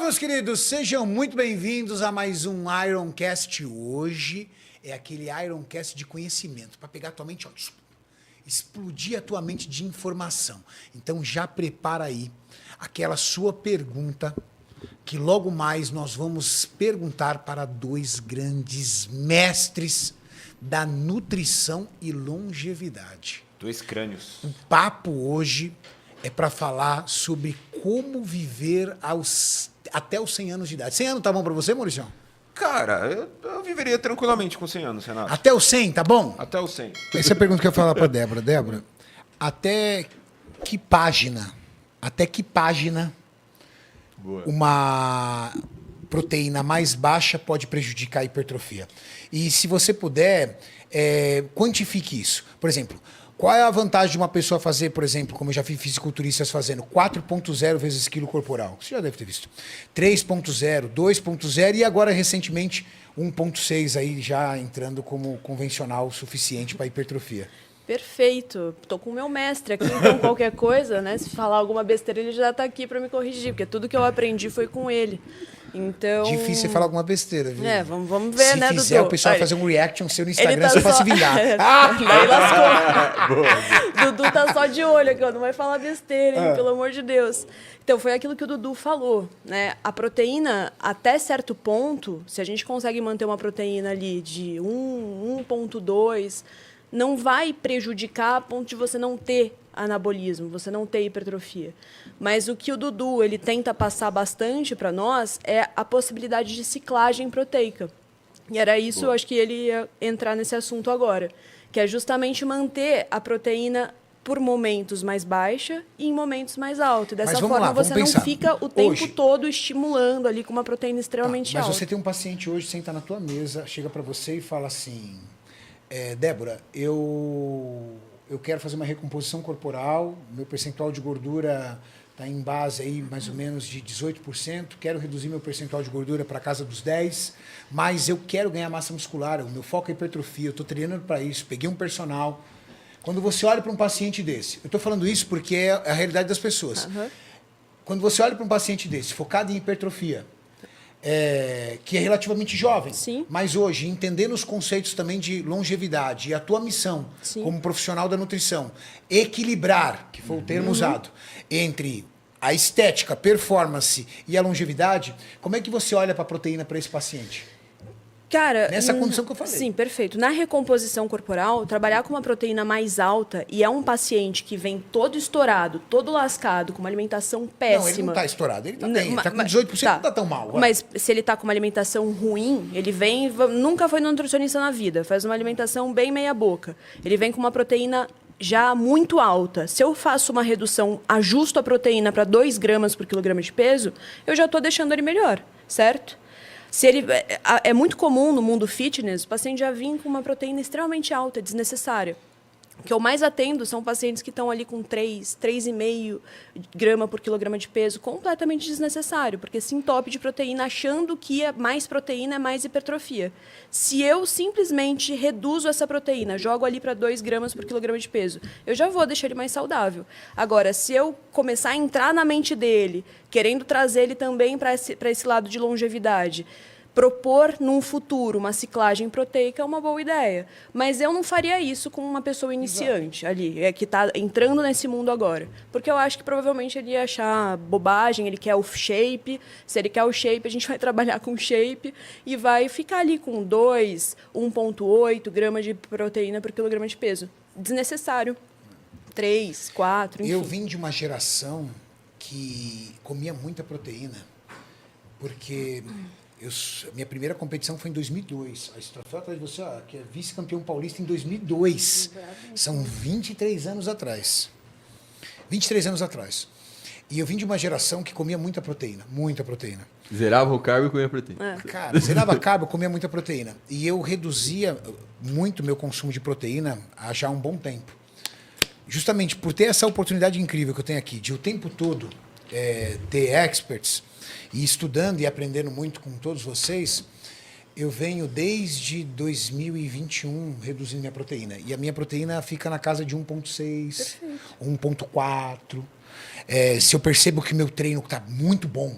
meus queridos, sejam muito bem-vindos a mais um Ironcast. Hoje é aquele Ironcast de conhecimento, para pegar a tua mente, ó, explodir a tua mente de informação. Então já prepara aí aquela sua pergunta, que logo mais nós vamos perguntar para dois grandes mestres da nutrição e longevidade. Dois crânios. O papo hoje é para falar sobre como viver até os 100 anos de idade. 100 anos tá bom para você, Maurício? Cara, eu viveria tranquilamente com 100 anos, Renato. Até os 100, tá bom? Até os 100. Essa é a pergunta que eu ia falar para Débora. Débora, até que página Boa. uma proteína mais baixa pode prejudicar a hipertrofia? E se você puder, quantifique isso. Por exemplo, qual é a vantagem de uma pessoa fazer, por exemplo, como eu já vi fisiculturistas fazendo, 4.0 vezes quilo corporal? Você já deve ter visto. 3.0, 2.0 e agora, recentemente, 1.6 aí já entrando como convencional suficiente para hipertrofia. Perfeito. Tô com o meu mestre aqui, então qualquer coisa, né? Se falar alguma besteira, ele já tá aqui para me corrigir, porque tudo que eu aprendi foi com ele. Então... Difícil você falar alguma besteira, viu? Vamos ver, né, Dudu? Se fizer, o pessoal vai fazer um reaction seu no Instagram tá só pra se vingar. Daí lascou. Dudu tá só de olho aqui, ó, não vai falar besteira, hein, pelo amor de Deus. Então, foi aquilo que o Dudu falou, né? A proteína, até certo ponto, se a gente consegue manter uma proteína ali de 1.2, não vai prejudicar a ponto de você não ter anabolismo, você não ter hipertrofia. Mas o que o Dudu ele tenta passar bastante para nós é a possibilidade de ciclagem proteica. E era isso, eu acho que ele ia entrar nesse assunto agora, que é justamente manter a proteína por momentos mais baixa e em momentos mais alta. E dessa forma você não fica o tempo todo estimulando ali com uma proteína extremamente alta. Mas você tem um paciente hoje, senta na tua mesa, chega para você e fala assim: Débora, eu quero fazer uma recomposição corporal, meu percentual de gordura está em base aí mais ou menos de 18%, quero reduzir meu percentual de gordura para casa dos 10%, mas eu quero ganhar massa muscular, o meu foco é hipertrofia, eu estou treinando para isso, peguei um personal. Quando você olha para um paciente desse, eu estou falando isso porque é a realidade das pessoas. Uhum. Quando você olha para um paciente desse, focado em hipertrofia, que é relativamente jovem, sim, mas hoje, entendendo os conceitos também de longevidade e a tua missão, sim, como profissional da nutrição, equilibrar, que foi o termo usado, entre a estética, performance e a longevidade, como é que você olha para a proteína para esse paciente? Cara, nessa condição que eu falei. Sim, perfeito. Na recomposição corporal, trabalhar com uma proteína mais alta e é um paciente que vem todo estourado, todo lascado, com uma alimentação péssima. Não, ele não está estourado, ele está bem. Ele está com 18%, não está tão mal. Mas se ele está com uma alimentação ruim, ele vem... Nunca foi nutricionista na vida, faz uma alimentação bem meia boca. Ele vem com uma proteína já muito alta. Se eu faço uma redução, ajusto a proteína para 2 gramas por quilograma de peso, eu já estou deixando ele melhor, certo? Se ele, é muito comum no mundo fitness o paciente já vir com uma proteína extremamente alta, desnecessária. O que eu mais atendo são pacientes que estão ali com 3,5 grama por quilograma de peso, completamente desnecessário, porque se entope de proteína achando que mais proteína é mais hipertrofia. Se eu simplesmente reduzo essa proteína, jogo ali para 2 gramas por quilograma de peso, eu já vou deixar ele mais saudável. Agora, se eu começar a entrar na mente dele, querendo trazer ele também para esse lado de longevidade, propor num futuro uma ciclagem proteica é uma boa ideia. Mas eu não faria isso com uma pessoa iniciante ali, que está entrando nesse mundo agora. Porque eu acho que provavelmente ele ia achar bobagem, ele quer o shape. Se ele quer o shape, a gente vai trabalhar com shape e vai ficar ali com 1,8 gramas de proteína por quilograma de peso. Desnecessário. 3, 4, enfim. Eu vim de uma geração que comia muita proteína, porque... minha primeira competição foi em 2002. A Estrofel atrás de você, que é vice-campeão paulista em 2002. São 23 anos atrás. 23 anos atrás. E eu vim de uma geração que comia muita proteína. Muita proteína. Zerava o carbo e comia proteína. Cara, zerava carbo, comia muita proteína. E eu reduzia muito meu consumo de proteína há já um bom tempo. Justamente por ter essa oportunidade incrível que eu tenho aqui, de o tempo todo ter experts, e estudando e aprendendo muito com todos vocês, eu venho desde 2021 reduzindo minha proteína. E a minha proteína fica na casa de 1,6, 1,4. Se eu percebo que meu treino está muito bom,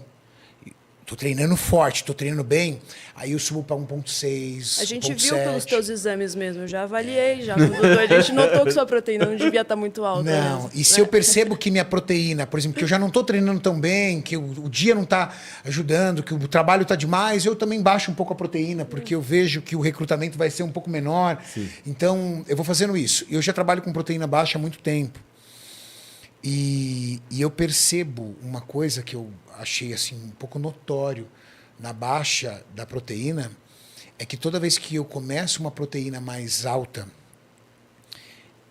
tô treinando forte, tô treinando bem, aí eu subo para 1,6. A gente 1,7. viu pelos teus exames mesmo, eu já avaliei, já com o doutor, a gente notou que sua proteína não devia estar muito alta. Não, mesmo, e se eu percebo que minha proteína, por exemplo, que eu já não estou treinando tão bem, que o dia não está ajudando, que o trabalho está demais, eu também baixo um pouco a proteína, porque eu vejo que o recrutamento vai ser um pouco menor. Sim. Então, eu vou fazendo isso. Eu já trabalho com proteína baixa há muito tempo. E eu percebo uma coisa que eu achei assim, um pouco notório na baixa da proteína, é que toda vez que eu começo uma proteína mais alta,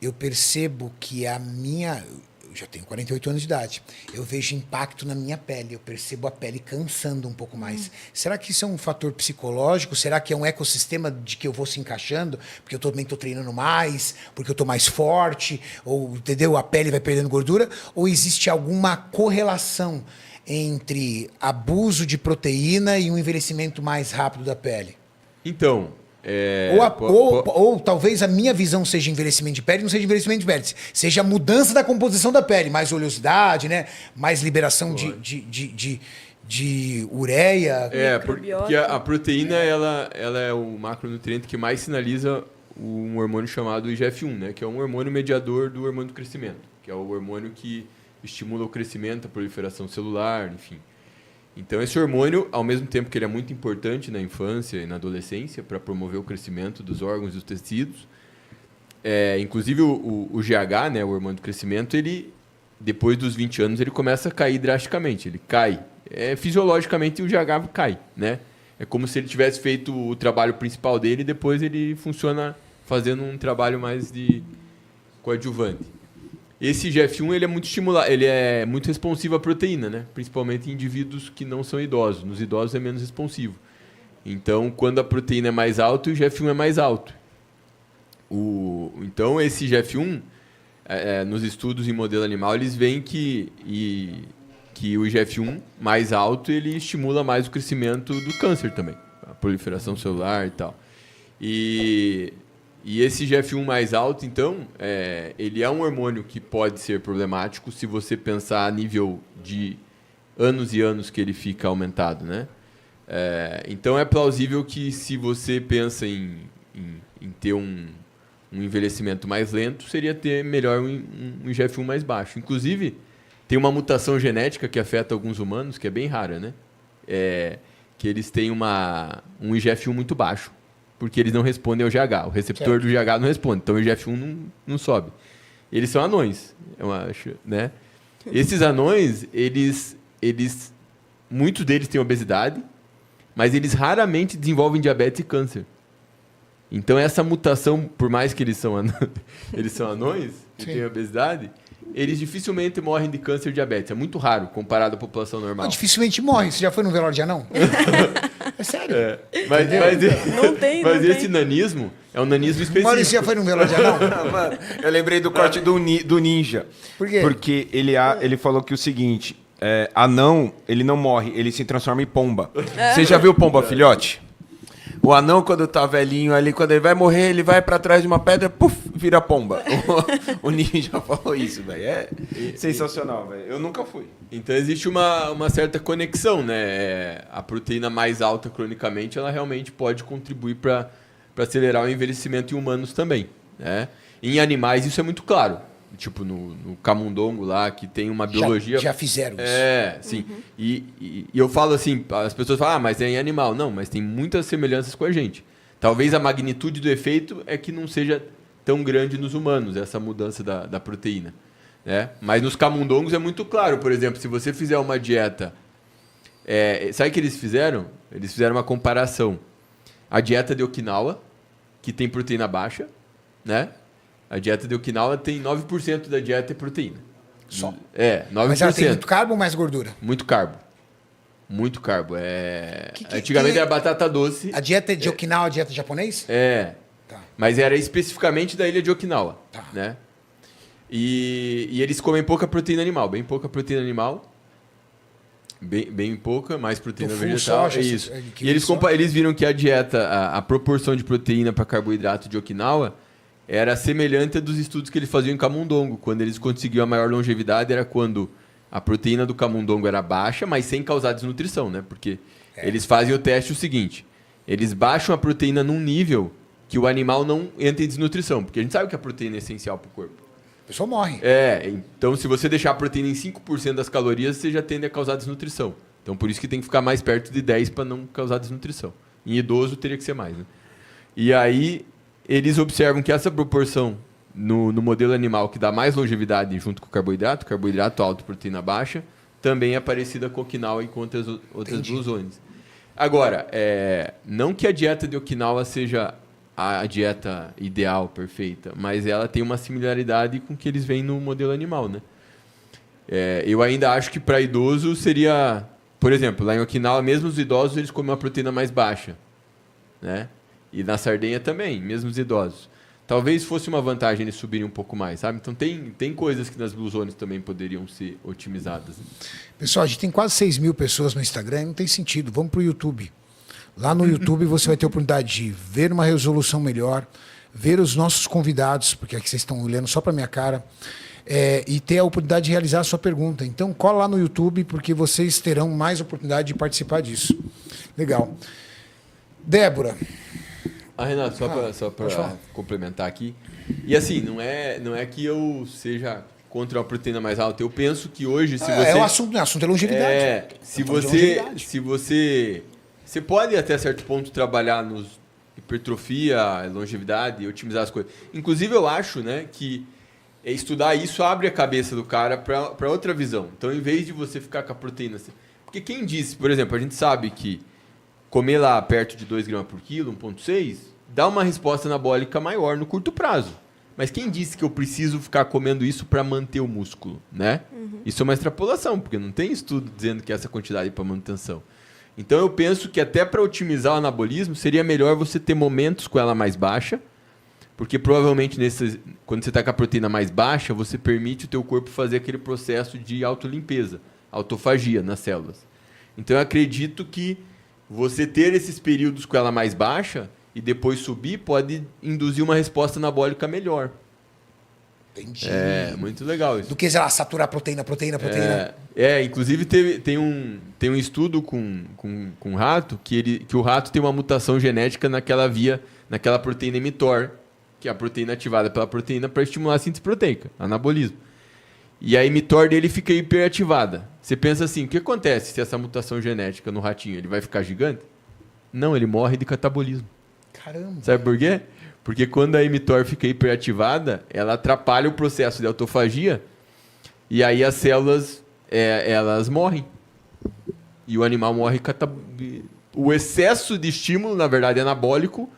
eu percebo que a minha... Eu já tenho 48 anos de idade. Eu vejo impacto na minha pele. Eu percebo a pele cansando um pouco mais. Será que isso é um fator psicológico? Será que é um ecossistema de que eu vou se encaixando? Porque eu também estou treinando mais? Porque eu estou mais forte? Ou, entendeu? A pele vai perdendo gordura? Ou existe alguma correlação entre abuso de proteína e um envelhecimento mais rápido da pele? Então, Ou talvez a minha visão seja envelhecimento de pele, não seja envelhecimento de pele, seja a mudança da composição da pele, mais oleosidade, né? Mais liberação de ureia. Porque a proteína ela é o macronutriente que mais sinaliza um hormônio chamado IGF-1, né? Que é um hormônio mediador do hormônio do crescimento, que é o hormônio que estimula o crescimento, a proliferação celular, enfim. Então, esse hormônio, ao mesmo tempo que ele é muito importante na infância e na adolescência para promover o crescimento dos órgãos e dos tecidos, inclusive o GH, né, o hormônio do crescimento, ele, depois dos 20 anos, ele começa a cair drasticamente. Ele cai. Fisiologicamente, o GH cai, né? É como se ele tivesse feito o trabalho principal dele e depois ele funciona fazendo um trabalho mais de coadjuvante. Esse IGF-1 ele é muito responsivo à proteína, né? Principalmente em indivíduos que não são idosos. Nos idosos é menos responsivo. Então, quando a proteína é mais alta, o IGF-1 é mais alto. Então, esse IGF-1, nos estudos em modelo animal, eles veem que o IGF-1 mais alto ele estimula mais o crescimento do câncer também, a proliferação celular e tal. E esse IGF-1 mais alto, então, ele é um hormônio que pode ser problemático se você pensar a nível de anos e anos que ele fica aumentado, né? Então, é plausível que se você pensa em ter um envelhecimento mais lento, seria ter melhor um IGF-1 mais baixo. Inclusive, tem uma mutação genética que afeta alguns humanos, que é bem rara, né? Que eles têm um IGF-1 muito baixo, porque eles não respondem ao GH. O receptor do GH não responde, então o IGF-1 não sobe. Eles são anões, eu acho, né? Esses anões, muitos deles têm obesidade, mas eles raramente desenvolvem diabetes e câncer. Então, essa mutação, por mais que eles são anões e têm obesidade, eles dificilmente morrem de câncer e diabetes. É muito raro, comparado à população normal. Dificilmente morre. Você já foi num velório de anão? É sério. Mas esse nanismo é um nanismo específico. Maurício já foi num velório de anão? Mano, eu lembrei do corte do ninja. Por quê? Porque ele falou que o seguinte, anão, ele não morre, ele se transforma em pomba. Você já viu pomba filhote? O anão, quando tá velhinho ali, quando ele vai morrer, ele vai pra trás de uma pedra, puf, vira pomba. O ninja falou isso, velho. É sensacional, velho. Eu nunca fui. Então, existe uma certa conexão, né? A proteína mais alta, cronicamente, ela realmente pode contribuir para acelerar o envelhecimento em humanos também, né? Em animais, isso é muito claro. Tipo, no camundongo lá, que tem uma biologia... Já fizeram isso. Sim. Uhum. E eu falo assim, as pessoas falam, mas é em animal. Não, mas tem muitas semelhanças com a gente. Talvez a magnitude do efeito é que não seja tão grande nos humanos, essa mudança da proteína, né? Mas nos camundongos é muito claro. Por exemplo, se você fizer uma dieta... sabe o que eles fizeram? Eles fizeram uma comparação. A dieta de Okinawa, que tem proteína baixa, né? A dieta de Okinawa tem 9% da dieta é proteína. Só? 9%. Mas ela tem muito carbo ou mais gordura? Muito carbo. Muito carbo. Antigamente era batata doce. A dieta de Okinawa é a dieta japonês? Tá. Mas era especificamente da ilha de Okinawa. Tá. Né? E eles comem pouca proteína animal. Bem pouca proteína animal. Bem pouca, mais proteína vegetal. Soja, isso. E eles viram que a dieta, a proporção de proteína para carboidrato de Okinawa era semelhante a dos estudos que eles faziam em camundongo. Quando eles conseguiam a maior longevidade era quando a proteína do camundongo era baixa, mas sem causar desnutrição, né? Porque eles fazem o teste o seguinte, eles baixam a proteína num nível que o animal não entra em desnutrição, porque a gente sabe que a proteína é essencial para o corpo. A pessoa morre. Então se você deixar a proteína em 5% das calorias, você já tende a causar desnutrição. Então por isso que tem que ficar mais perto de 10 para não causar desnutrição. Em idoso teria que ser mais, né? E aí eles observam que essa proporção no modelo animal que dá mais longevidade junto com o carboidrato alto, proteína baixa, também é parecida com o Okinawa e com outras Blue Zones. Agora, não que a dieta de Okinawa seja a dieta ideal, perfeita, mas ela tem uma similaridade com o que eles veem no modelo animal, né? Eu ainda acho que para idoso seria... Por exemplo, lá em Okinawa, mesmo os idosos, eles comem uma proteína mais baixa, né? E na Sardenha também, mesmo os idosos. Talvez fosse uma vantagem eles subirem um pouco mais, sabe? Então tem coisas que nas Blue Zones também poderiam ser otimizadas. Pessoal, a gente tem quase 6 mil pessoas no Instagram, não tem sentido. Vamos para o YouTube. Lá no YouTube você vai ter a oportunidade de ver uma resolução melhor, ver os nossos convidados, porque aqui vocês estão olhando só para minha cara, e ter a oportunidade de realizar a sua pergunta. Então cola lá no YouTube, porque vocês terão mais oportunidade de participar disso. Legal. Débora. Renato, só para complementar aqui. E assim, não é que eu seja contra uma proteína mais alta. Eu penso que hoje, se você... o assunto é longevidade. Você pode até certo ponto trabalhar nos hipertrofia, longevidade e otimizar as coisas. Inclusive eu acho, né, que estudar isso abre a cabeça do cara para outra visão. Então, em vez de você ficar com a proteína... Porque quem disse, por exemplo, a gente sabe que comer lá perto de 2 gramas por quilo, 1,6, dá uma resposta anabólica maior no curto prazo. Mas quem disse que eu preciso ficar comendo isso para manter o músculo, né? Isso é uma extrapolação, porque não tem estudo dizendo que essa quantidade é para manutenção. Então eu penso que até para otimizar o anabolismo, seria melhor você ter momentos com ela mais baixa, porque provavelmente quando você está com a proteína mais baixa, você permite o teu corpo fazer aquele processo de autolimpeza, autofagia nas células. Então eu acredito que você ter esses períodos com ela mais baixa e depois subir pode induzir uma resposta anabólica melhor. Entendi. Muito legal isso. Do que, sei lá, saturar proteína. Inclusive tem um estudo com rato que o rato tem uma mutação genética naquela proteína mTOR, que é a proteína ativada pela proteína para estimular a síntese proteica, anabolismo. E a mTOR dele fica hiperativada. Você pensa assim, o que acontece se essa mutação genética no ratinho, ele vai ficar gigante? Não, ele morre de catabolismo. Caramba. Sabe por quê? Porque quando a mTOR fica hiperativada, ela atrapalha o processo de autofagia e aí as células elas morrem. E o animal morre O excesso de estímulo, na verdade, anabólico,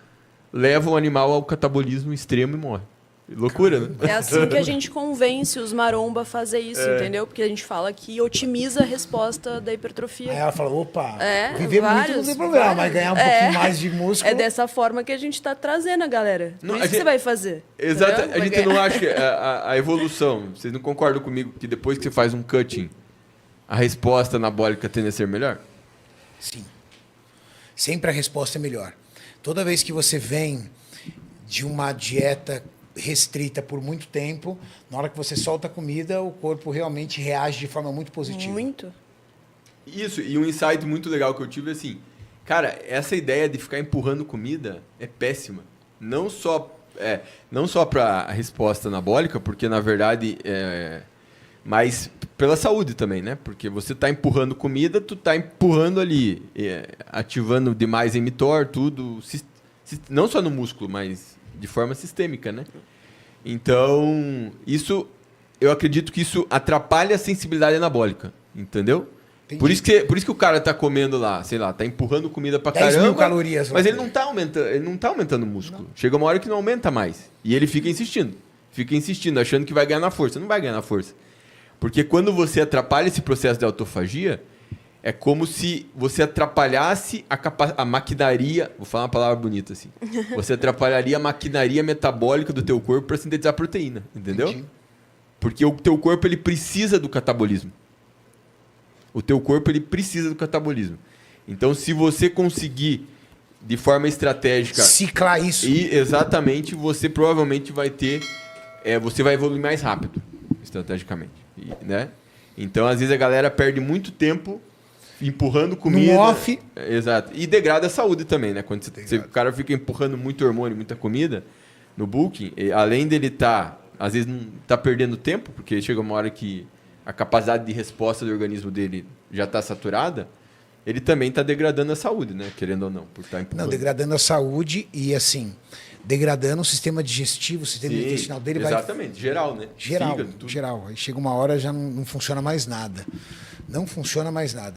leva o animal ao catabolismo extremo e morre. Loucura, né? É assim que a gente convence os maromba a fazer isso, entendeu? Porque a gente fala que otimiza a resposta da hipertrofia. Aí ela fala, opa, viver muito não tem problema, mas ganhar um pouquinho mais de músculo... É dessa forma que a gente está trazendo a galera. Por isso que você vai fazer. Exato. A gente não acha que a evolução... Vocês não concordam comigo que depois que você faz um cutting, a resposta anabólica tende a ser melhor? Sim. Sempre a resposta é melhor. Toda vez que você vem de uma dieta restrita por muito tempo, na hora que você solta a comida, o corpo realmente reage de forma muito positiva. Muito. Isso, e um insight muito legal que eu tive é assim, cara, essa ideia de ficar empurrando comida é péssima. Não só para a resposta anabólica, porque na verdade mas pela saúde também, né? Porque você está empurrando comida, tu está empurrando ali, ativando demais mTOR, tudo, não só no músculo, mas de forma sistêmica, né? Então, eu acredito que isso atrapalha a sensibilidade anabólica, entendeu? Entendi. Por isso que o cara tá comendo lá, sei lá, tá empurrando comida pra 10 caramba. 1000 calorias. Mas ele não tá aumentando o músculo. Não. Chega uma hora que não aumenta mais. E ele fica insistindo, achando que vai ganhar na força. Não vai ganhar na força. Porque quando você atrapalha esse processo de autofagia, é como se você atrapalhasse a maquinaria... Vou falar uma palavra bonita assim. Você atrapalharia a maquinaria metabólica do teu corpo para sintetizar proteína. Entendeu? Entendi. Porque o teu corpo ele precisa do catabolismo. O teu corpo ele precisa do catabolismo. Então, se você conseguir, de forma estratégica... ciclar isso. Exatamente, você provavelmente vai ter... você vai evoluir mais rápido, estrategicamente. Né? Então, às vezes, a galera perde muito tempo empurrando comida. No off. Exato. E degrada a saúde também, né? Quando o cara fica empurrando muito hormônio, muita comida no bulking, além dele às vezes não tá perdendo tempo, porque chega uma hora que a capacidade de resposta do organismo dele já está saturada, ele também está degradando a saúde, né? Querendo ou não, por estar empurrando. Não, degradando a saúde e, assim, degradando o sistema digestivo, o sistema intestinal dele. Exatamente, geral, né? Geral, Fígado, tudo. geral. Aí chega uma hora já não funciona mais nada. Não funciona mais nada.